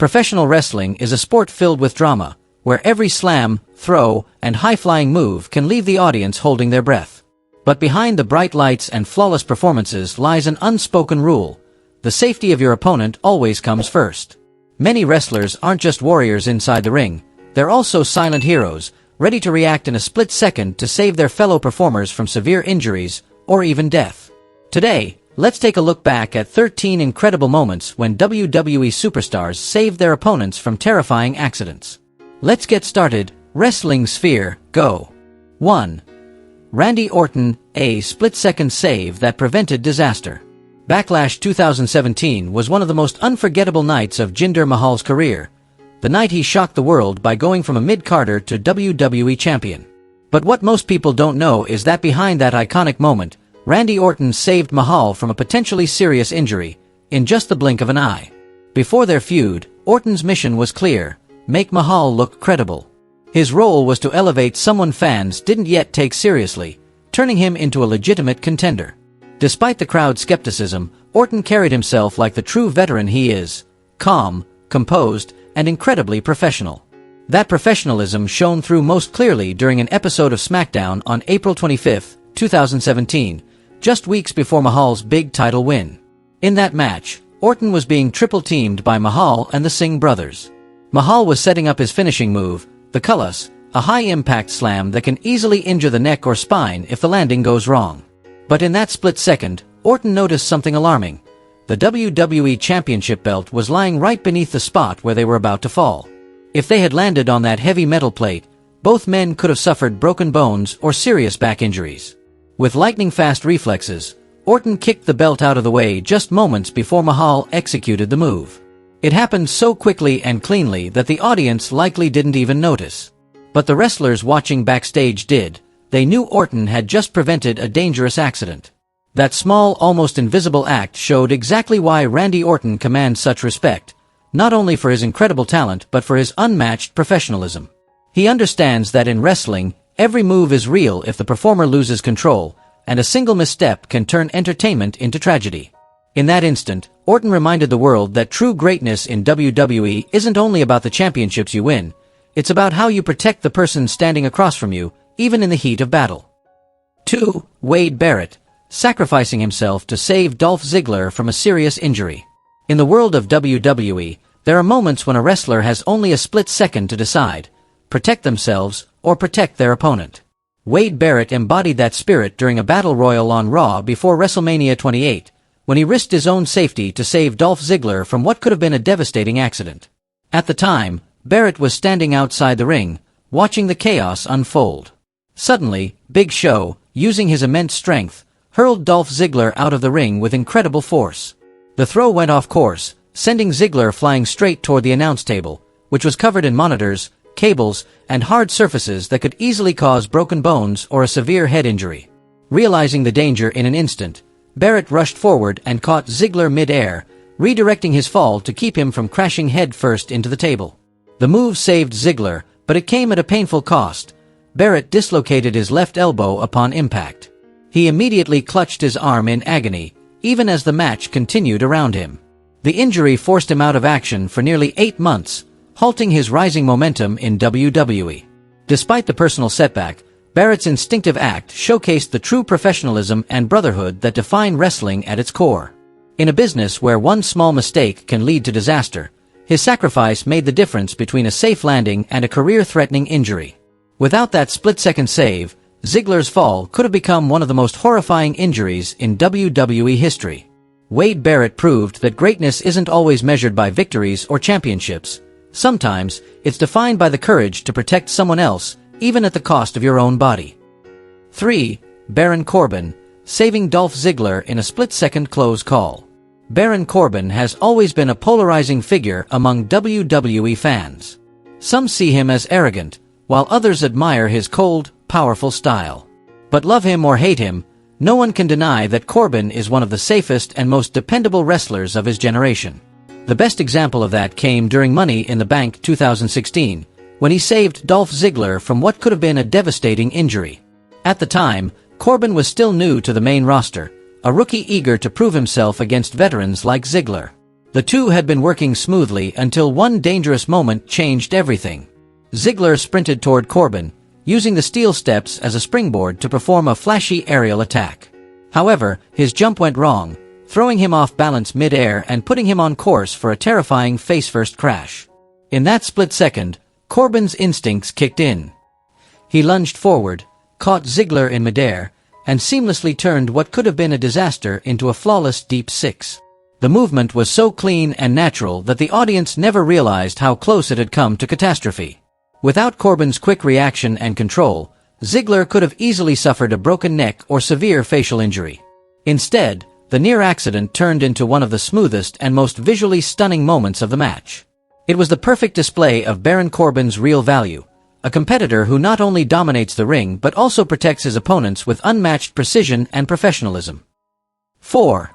Professional wrestling is a sport filled with drama, where every slam, throw, and high-flying move can leave the audience holding their breath. But behind the bright lights and flawless performances lies an unspoken rule: the safety of your opponent always comes first. Many wrestlers aren't just warriors inside the ring, they're also silent heroes, ready to react in a split second to save their fellow performers from severe injuries, or even death. Today, let's take a look back at 13 incredible moments when WWE superstars saved their opponents from terrifying accidents. Let's get started. Wrestling Sphere, go! 1. Randy Orton, a split-second save that prevented disaster. Backlash 2017 was one of the most unforgettable nights of Jinder Mahal's career, the night he shocked the world by going from a mid-carder to WWE champion. But what most people don't know is that behind that iconic moment, Randy Orton saved Mahal from a potentially serious injury, in just the blink of an eye. Before their feud, Orton's mission was clear: make Mahal look credible. His role was to elevate someone fans didn't yet take seriously, turning him into a legitimate contender. Despite the crowd's skepticism, Orton carried himself like the true veteran he is: calm, composed, and incredibly professional. That professionalism shone through most clearly during an episode of SmackDown on April 25, 2017, just weeks before Mahal's big title win. In that match, Orton was being triple-teamed by Mahal and the Singh brothers. Mahal was setting up his finishing move, the Kullas, a high-impact slam that can easily injure the neck or spine if the landing goes wrong. But in that split second, Orton noticed something alarming. The WWE Championship belt was lying right beneath the spot where they were about to fall. If they had landed on that heavy metal plate, both men could have suffered broken bones or serious back injuries. With lightning-fast reflexes, Orton kicked the belt out of the way just moments before Mahal executed the move. It happened so quickly and cleanly that the audience likely didn't even notice. But the wrestlers watching backstage did. They knew Orton had just prevented a dangerous accident. That small, almost invisible act showed exactly why Randy Orton commands such respect, not only for his incredible talent but for his unmatched professionalism. He understands that in wrestling, every move is real if the performer loses control, and a single misstep can turn entertainment into tragedy. In that instant, Orton reminded the world that true greatness in WWE isn't only about the championships you win, it's about how you protect the person standing across from you, even in the heat of battle. 2. Wade Barrett, sacrificing himself to save Dolph Ziggler from a serious injury. In the world of WWE, there are moments when a wrestler has only a split second to decide: protect themselves or protect their opponent. Wade Barrett embodied that spirit during a battle royal on Raw before WrestleMania 28, when he risked his own safety to save Dolph Ziggler from what could have been a devastating accident. At the time, Barrett was standing outside the ring, watching the chaos unfold. Suddenly, Big Show, using his immense strength, hurled Dolph Ziggler out of the ring with incredible force. The throw went off course, sending Ziggler flying straight toward the announce table, which was covered in monitors, cables, and hard surfaces that could easily cause broken bones or a severe head injury. Realizing the danger in an instant, Barrett rushed forward and caught Ziggler mid-air, redirecting his fall to keep him from crashing head first into the table. The move saved Ziggler, but it came at a painful cost. Barrett dislocated his left elbow upon impact. He immediately clutched his arm in agony, even as the match continued around him. The injury forced him out of action for nearly 8 months, halting his rising momentum in WWE. Despite the personal setback, Barrett's instinctive act showcased the true professionalism and brotherhood that define wrestling at its core. In a business where one small mistake can lead to disaster, his sacrifice made the difference between a safe landing and a career-threatening injury. Without that split-second save, Ziggler's fall could have become one of the most horrifying injuries in WWE history. Wade Barrett proved that greatness isn't always measured by victories or championships. Sometimes, it's defined by the courage to protect someone else, even at the cost of your own body. 3. Baron Corbin, saving Dolph Ziggler in a split-second close call. Baron Corbin has always been a polarizing figure among WWE fans. Some see him as arrogant, while others admire his cold, powerful style. But love him or hate him, no one can deny that Corbin is one of the safest and most dependable wrestlers of his generation. The best example of that came during Money in the Bank 2016, when he saved Dolph Ziggler from what could have been a devastating injury. At the time, Corbin was still new to the main roster, a rookie eager to prove himself against veterans like Ziggler. The two had been working smoothly until one dangerous moment changed everything. Ziggler sprinted toward Corbin, using the steel steps as a springboard to perform a flashy aerial attack. However, his jump went wrong, throwing him off balance mid-air and putting him on course for a terrifying face-first crash. In that split second, Corbin's instincts kicked in. He lunged forward, caught Ziggler in midair, and seamlessly turned what could have been a disaster into a flawless deep six. The movement was so clean and natural that the audience never realized how close it had come to catastrophe. Without Corbin's quick reaction and control, Ziggler could have easily suffered a broken neck or severe facial injury. Instead, the near accident turned into one of the smoothest and most visually stunning moments of the match. It was the perfect display of Baron Corbin's real value, a competitor who not only dominates the ring but also protects his opponents with unmatched precision and professionalism. 4.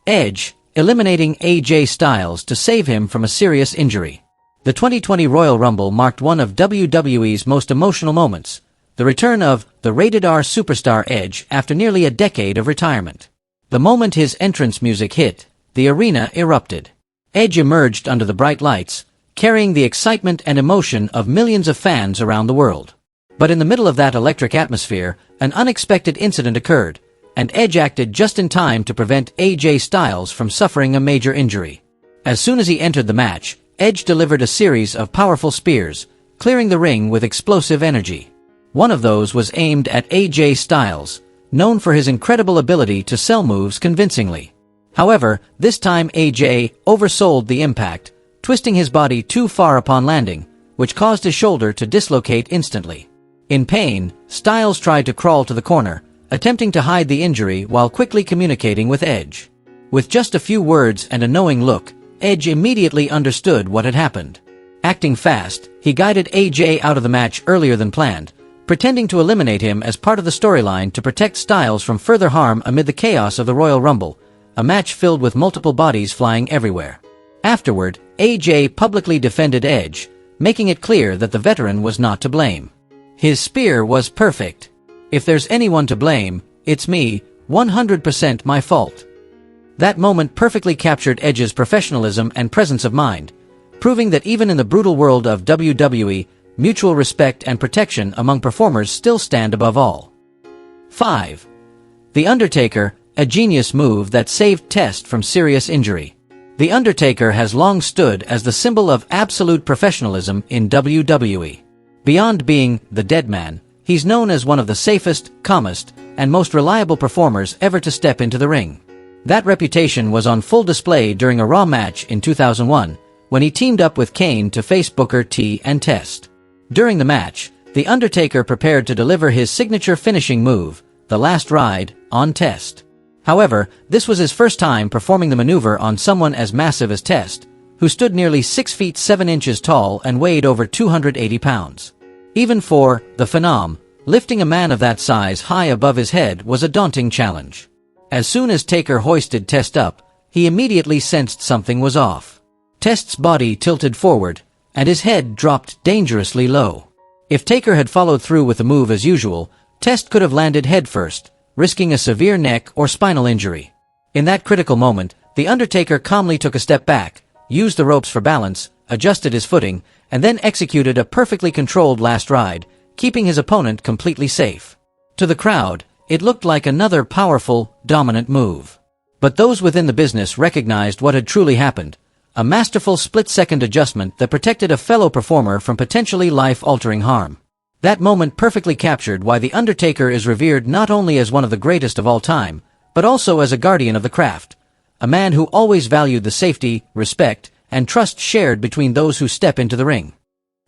Edge, eliminating AJ Styles to save him from a serious injury. The 2020 Royal Rumble marked one of WWE's most emotional moments, the return of the rated R superstar Edge after nearly a decade of retirement. The moment his entrance music hit, the arena erupted. Edge emerged under the bright lights, carrying the excitement and emotion of millions of fans around the world. But in the middle of that electric atmosphere, an unexpected incident occurred, and Edge acted just in time to prevent AJ Styles from suffering a major injury. As soon as he entered the match, Edge delivered a series of powerful spears, clearing the ring with explosive energy. One of those was aimed at AJ Styles, known for his incredible ability to sell moves convincingly. However, this time AJ oversold the impact, twisting his body too far upon landing, which caused his shoulder to dislocate instantly. In pain, Styles tried to crawl to the corner, attempting to hide the injury while quickly communicating with Edge. With just a few words and a knowing look, Edge immediately understood what had happened. Acting fast, he guided AJ out of the match earlier than planned, pretending to eliminate him as part of the storyline to protect Styles from further harm amid the chaos of the Royal Rumble, a match filled with multiple bodies flying everywhere. Afterward, AJ publicly defended Edge, making it clear that the veteran was not to blame. His spear was perfect. If there's anyone to blame, it's me, 100% my fault. That moment perfectly captured Edge's professionalism and presence of mind, proving that even in the brutal world of WWE, mutual respect and protection among performers still stand above all. 5. The Undertaker, a genius move that saved Test from serious injury. The Undertaker has long stood as the symbol of absolute professionalism in WWE. Beyond being the dead man, he's known as one of the safest, calmest, and most reliable performers ever to step into the ring. That reputation was on full display during a Raw match in 2001, when he teamed up with Kane to face Booker T and Test. During the match, The Undertaker prepared to deliver his signature finishing move, the Last Ride, on Test. However, this was his first time performing the maneuver on someone as massive as Test, who stood nearly 6 feet 7 inches tall and weighed over 280 pounds. Even for the Phenom, lifting a man of that size high above his head was a daunting challenge. As soon as Taker hoisted Test up, he immediately sensed something was off. Test's body tilted forward, and his head dropped dangerously low. If Taker had followed through with the move as usual, Test could have landed headfirst, risking a severe neck or spinal injury. In that critical moment, The Undertaker calmly took a step back, used the ropes for balance, adjusted his footing, and then executed a perfectly controlled last ride, keeping his opponent completely safe. To the crowd, it looked like another powerful, dominant move. But those within the business recognized what had truly happened, a masterful split-second adjustment that protected a fellow performer from potentially life-altering harm. That moment perfectly captured why The Undertaker is revered not only as one of the greatest of all time, but also as a guardian of the craft, a man who always valued the safety, respect, and trust shared between those who step into the ring.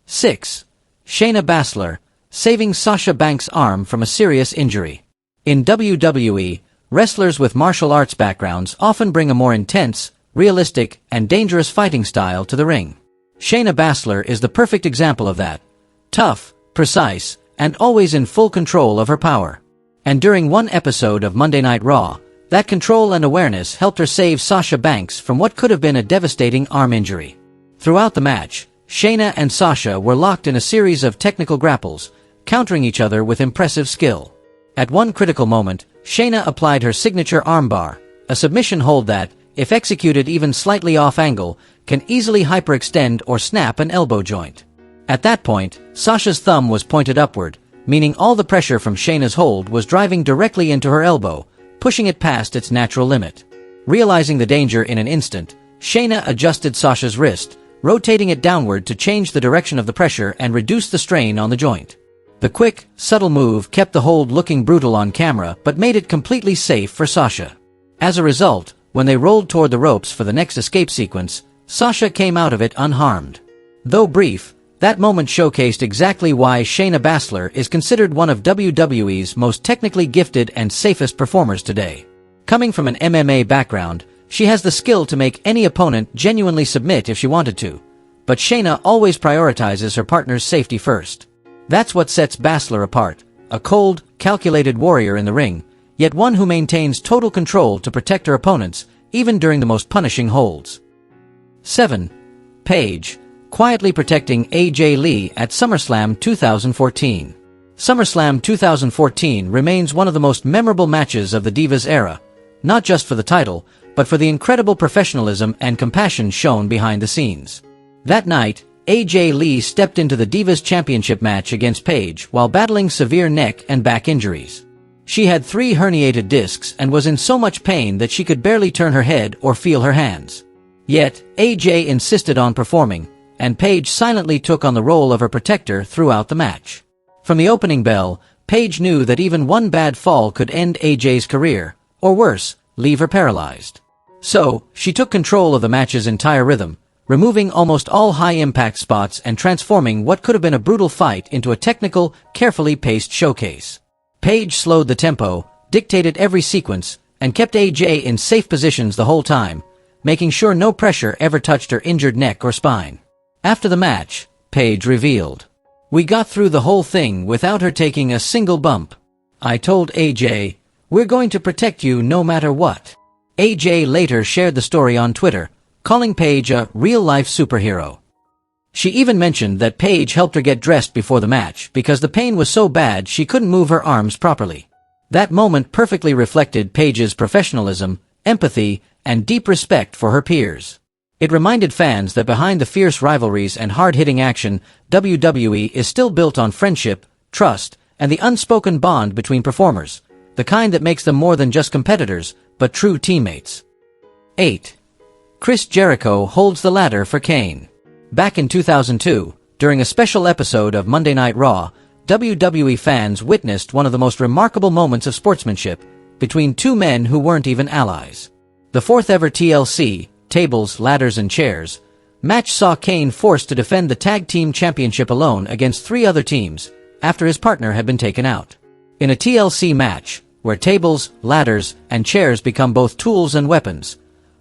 6. Shayna Baszler, saving Sasha Banks' arm from a serious injury. In WWE, wrestlers with martial arts backgrounds often bring a more intense, realistic, and dangerous fighting style to the ring. Shayna Baszler is the perfect example of that. Tough, precise, and always in full control of her power. And during one episode of Monday Night Raw, that control and awareness helped her save Sasha Banks from what could have been a devastating arm injury. Throughout the match, Shayna and Sasha were locked in a series of technical grapples, countering each other with impressive skill. At one critical moment, Shayna applied her signature armbar, a submission hold that, if executed even slightly off-angle, can easily hyperextend or snap an elbow joint. At that point, Sasha's thumb was pointed upward, meaning all the pressure from Shayna's hold was driving directly into her elbow, pushing it past its natural limit. Realizing the danger in an instant, Shayna adjusted Sasha's wrist, rotating it downward to change the direction of the pressure and reduce the strain on the joint. The quick, subtle move kept the hold looking brutal on camera but made it completely safe for Sasha. As a result, when they rolled toward the ropes for the next escape sequence, Sasha came out of it unharmed. Though brief, that moment showcased exactly why Shayna Baszler is considered one of WWE's most technically gifted and safest performers today. Coming from an MMA background, she has the skill to make any opponent genuinely submit if she wanted to, but Shayna always prioritizes her partner's safety first. That's what sets Baszler apart, a cold, calculated warrior in the ring, yet one who maintains total control to protect her opponents, even during the most punishing holds. 7. Paige, quietly protecting AJ Lee at SummerSlam 2014. SummerSlam 2014 remains one of the most memorable matches of the Divas era, not just for the title, but for the incredible professionalism and compassion shown behind the scenes. That night, AJ Lee stepped into the Divas Championship match against Paige while battling severe neck and back injuries. She had 3 herniated discs and was in so much pain that she could barely turn her head or feel her hands. Yet, AJ insisted on performing, and Paige silently took on the role of her protector throughout the match. From the opening bell, Paige knew that even one bad fall could end AJ's career, or worse, leave her paralyzed. So, she took control of the match's entire rhythm, removing almost all high-impact spots and transforming what could have been a brutal fight into a technical, carefully paced showcase. Paige slowed the tempo, dictated every sequence, and kept AJ in safe positions the whole time, making sure no pressure ever touched her injured neck or spine. After the match, Paige revealed, "We got through the whole thing without her taking a single bump. I told AJ, we're going to protect you no matter what." AJ later shared the story on Twitter, calling Paige a real-life superhero. She even mentioned that Paige helped her get dressed before the match because the pain was so bad she couldn't move her arms properly. That moment perfectly reflected Paige's professionalism, empathy, and deep respect for her peers. It reminded fans that behind the fierce rivalries and hard-hitting action, WWE is still built on friendship, trust, and the unspoken bond between performers, the kind that makes them more than just competitors, but true teammates. 8. Chris Jericho holds the ladder for Kane. Back in 2002, during a special episode of Monday Night Raw, WWE fans witnessed one of the most remarkable moments of sportsmanship between 2 men who weren't even allies. The 4th ever TLC, Tables, Ladders and Chairs, match saw Kane forced to defend the Tag Team Championship alone against 3 other teams, after his partner had been taken out. In a TLC match, where tables, ladders, and chairs become both tools and weapons,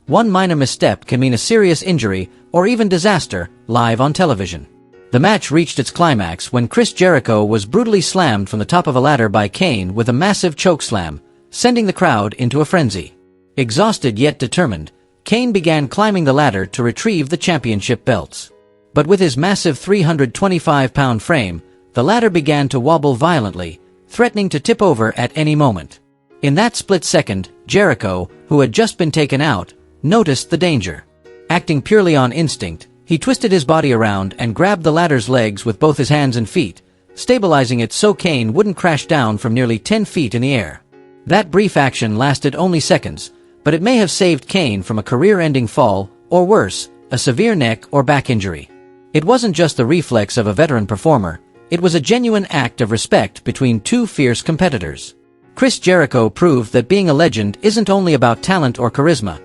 one minor misstep can mean a serious injury or even disaster, live on television. The match reached its climax when Chris Jericho was brutally slammed from the top of a ladder by Kane with a massive chokeslam, sending the crowd into a frenzy. Exhausted yet determined, Kane began climbing the ladder to retrieve the championship belts. But with his massive 325-pound frame, the ladder began to wobble violently, threatening to tip over at any moment. In that split second, Jericho, who had just been taken out, noticed the danger. Acting purely on instinct, he twisted his body around and grabbed the ladder's legs with both his hands and feet, stabilizing it so Kane wouldn't crash down from nearly 10 feet in the air. That brief action lasted only seconds, but it may have saved Kane from a career-ending fall, or worse, a severe neck or back injury. It wasn't just the reflex of a veteran performer, it was a genuine act of respect between 2 fierce competitors. Chris Jericho proved that being a legend isn't only about talent or charisma.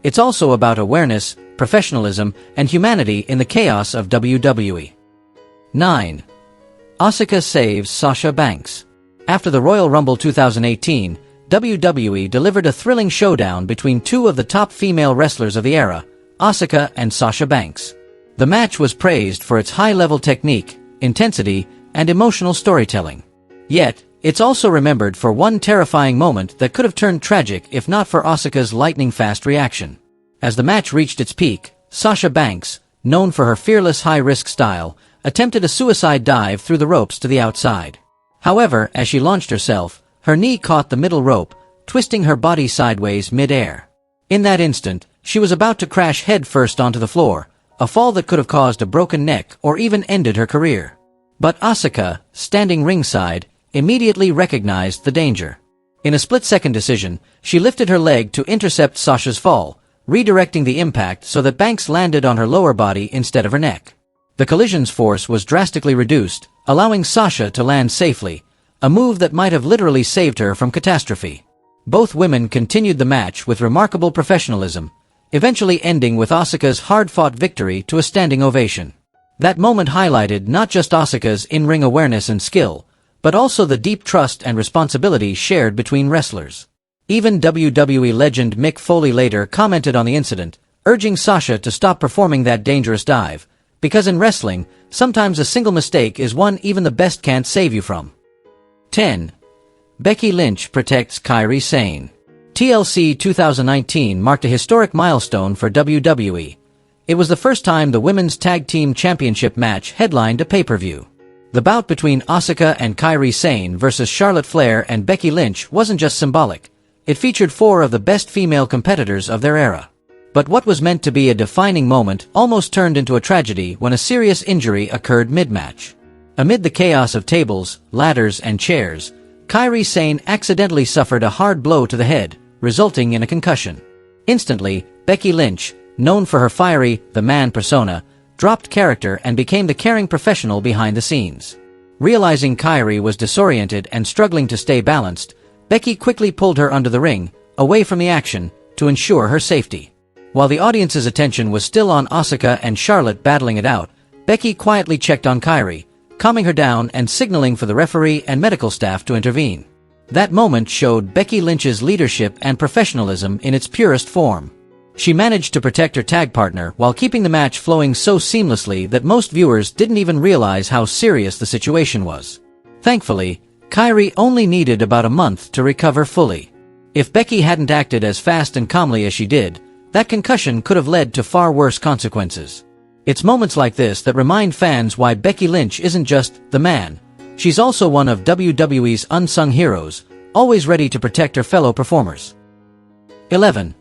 It's also about awareness, professionalism, and humanity in the chaos of WWE. 9. Asuka saves Sasha Banks. After the Royal Rumble 2018, WWE delivered a thrilling showdown between 2 of the top female wrestlers of the era, Asuka and Sasha Banks. The match was praised for its high-level technique, intensity, and emotional storytelling. Yet, it's also remembered for one terrifying moment that could have turned tragic if not for Asuka's lightning-fast reaction. As the match reached its peak, Sasha Banks, known for her fearless high-risk style, attempted a suicide dive through the ropes to the outside. However, as she launched herself, her knee caught the middle rope, twisting her body sideways mid-air. In that instant, She was about to crash headfirst onto the floor, a fall that could have caused a broken neck or even ended her career. But Asuka, standing ringside, immediately recognized the danger. In a split-second decision, she lifted her leg to intercept Sasha's fall, redirecting the impact so that Banks landed on her lower body instead of her neck. The collision's force was drastically reduced, allowing Sasha to land safely, a move that might have literally saved her from catastrophe. Both women continued the match with remarkable professionalism, eventually ending with Asuka's hard-fought victory to a standing ovation. That moment highlighted not just Asuka's in-ring awareness and skill, but also the deep trust and responsibility shared between wrestlers. Even WWE legend Mick Foley later commented on the incident, urging Sasha to stop performing that dangerous dive, because in wrestling, sometimes a single mistake is one even the best can't save you from. 10. Becky Lynch protects Kairi Sane. TLC 2019 marked a historic milestone for WWE. It was the first time the Women's Tag Team Championship match headlined a pay-per-view. The bout between Asuka and Kairi Sane versus Charlotte Flair and Becky Lynch wasn't just symbolic. It featured 4 of the best female competitors of their era. But what was meant to be a defining moment almost turned into a tragedy when a serious injury occurred mid-match. Amid the chaos of tables, ladders, and chairs, Kairi Sane accidentally suffered a hard blow to the head, resulting in a concussion. Instantly, Becky Lynch, known for her fiery, the man persona, dropped character and became the caring professional behind the scenes. Realizing Kairi was disoriented and struggling to stay balanced, Becky quickly pulled her under the ring, away from the action, to ensure her safety. While the audience's attention was still on Asuka and Charlotte battling it out, Becky quietly checked on Kairi, calming her down and signaling for the referee and medical staff to intervene. That moment showed Becky Lynch's leadership and professionalism in its purest form. She managed to protect her tag partner while keeping the match flowing so seamlessly that most viewers didn't even realize how serious the situation was. Thankfully, Kairi only needed about a month to recover fully. If Becky hadn't acted as fast and calmly as she did, that concussion could have led to far worse consequences. It's moments like this that remind fans why Becky Lynch isn't just the man. She's also one of WWE's unsung heroes, always ready to protect her fellow performers. 11.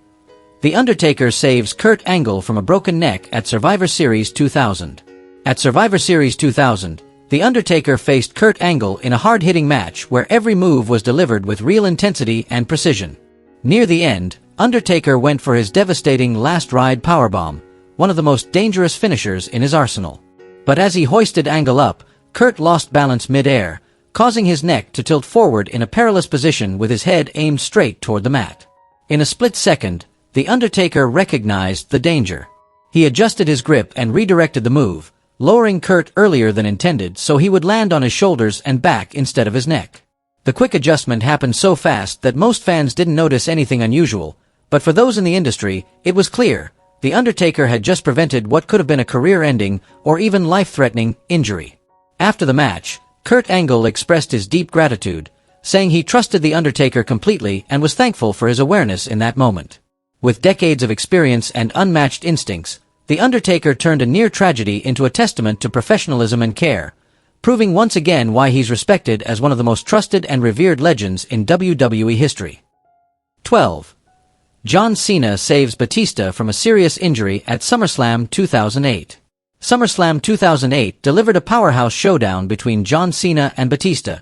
The Undertaker saves Kurt Angle from a broken neck at Survivor Series 2000. At Survivor Series 2000, The Undertaker faced Kurt Angle in a hard-hitting match where every move was delivered with real intensity and precision. Near the end, Undertaker went for his devastating last ride powerbomb, one of the most dangerous finishers in his arsenal. But as he hoisted Angle up, Kurt lost balance mid-air, causing his neck to tilt forward in a perilous position with his head aimed straight toward the mat. In a split second, The Undertaker recognized the danger. He adjusted his grip and redirected the move, lowering Kurt earlier than intended so he would land on his shoulders and back instead of his neck. The quick adjustment happened so fast that most fans didn't notice anything unusual, but for those in the industry, it was clear. The Undertaker had just prevented what could have been a career-ending or even life-threatening injury. After the match, Kurt Angle expressed his deep gratitude, saying he trusted The Undertaker completely and was thankful for his awareness in that moment. With decades of experience and unmatched instincts, The Undertaker turned a near tragedy into a testament to professionalism and care, proving once again why he's respected as one of the most trusted and revered legends in WWE history. 12. John Cena saves Batista from a serious injury at SummerSlam 2008. SummerSlam 2008 delivered a powerhouse showdown between John Cena and Batista,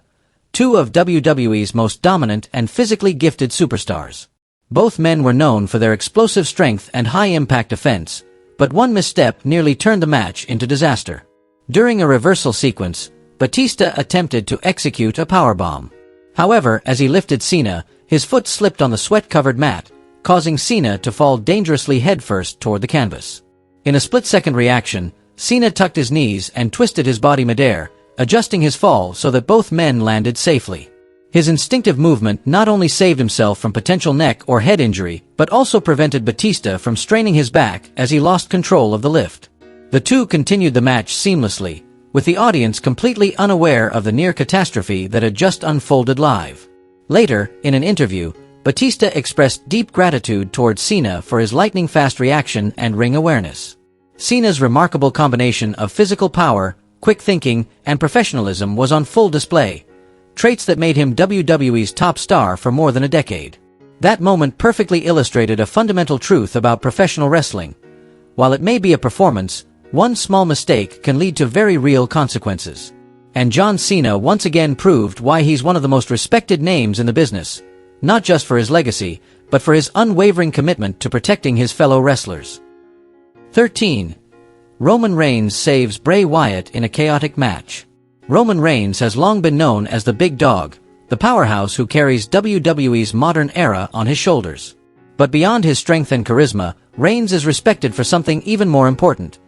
2 of WWE's most dominant and physically gifted superstars. Both men were known for their explosive strength and high-impact offense, but one misstep nearly turned the match into disaster. During a reversal sequence, Batista attempted to execute a powerbomb. However, as he lifted Cena, his foot slipped on the sweat-covered mat, causing Cena to fall dangerously headfirst toward the canvas. In a split-second reaction, Cena tucked his knees and twisted his body midair, adjusting his fall so that both men landed safely. His instinctive movement not only saved himself from potential neck or head injury, but also prevented Batista from straining his back as he lost control of the lift. The two continued the match seamlessly, with the audience completely unaware of the near catastrophe that had just unfolded live. Later, in an interview, Batista expressed deep gratitude towards Cena for his lightning-fast reaction and ring awareness. Cena's remarkable combination of physical power, quick thinking, and professionalism was on full display, traits that made him WWE's top star for more than a decade. That moment perfectly illustrated a fundamental truth about professional wrestling. While it may be a performance, one small mistake can lead to very real consequences. And John Cena once again proved why he's one of the most respected names in the business, not just for his legacy, but for his unwavering commitment to protecting his fellow wrestlers. 13. Roman Reigns saves Bray Wyatt in a chaotic match. Roman Reigns has long been known as the Big Dog, the powerhouse who carries WWE's modern era on his shoulders. But beyond his strength and charisma, Reigns is respected for something even more important: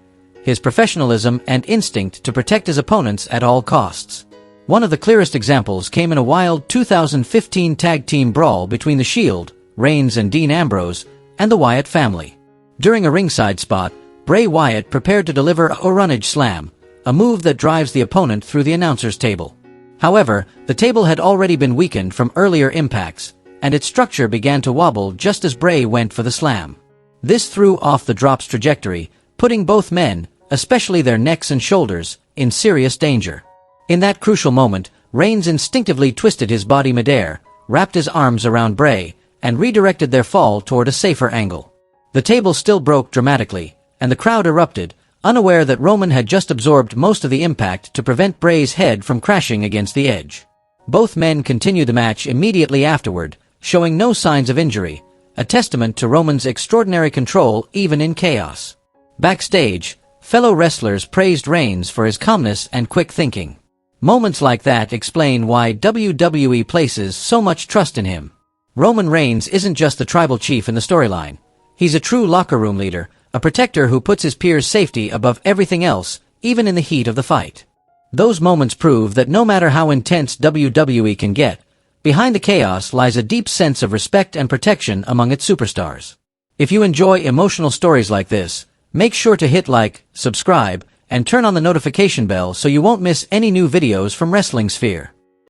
his professionalism and instinct to protect his opponents at all costs. One of the clearest examples came in a wild 2015 tag team brawl between The Shield, Reigns and Dean Ambrose, and the Wyatt family. During a ringside spot, Bray Wyatt prepared to deliver a runnage slam, a move that drives the opponent through the announcer's table. However, the table had already been weakened from earlier impacts, and its structure began to wobble just as Bray went for the slam. This threw off the drop's trajectory, putting both men, especially their necks and shoulders, in serious danger. In that crucial moment, Reigns instinctively twisted his body midair, wrapped his arms around Bray, and redirected their fall toward a safer angle. The table still broke dramatically, and the crowd erupted, unaware that Roman had just absorbed most of the impact to prevent Bray's head from crashing against the edge. Both men continued the match immediately afterward, showing no signs of injury, a testament to Roman's extraordinary control even in chaos. Backstage, fellow wrestlers praised Reigns for his calmness and quick thinking. Moments like that explain why WWE places so much trust in him. Roman Reigns isn't just the tribal chief in the storyline. He's a true locker room leader, a protector who puts his peers' safety above everything else, even in the heat of the fight. Those moments prove that no matter how intense WWE can get, behind the chaos lies a deep sense of respect and protection among its superstars. If you enjoy emotional stories like this, make sure to hit like, subscribe, and turn on the notification bell so you won't miss any new videos from Wrestling Sphere.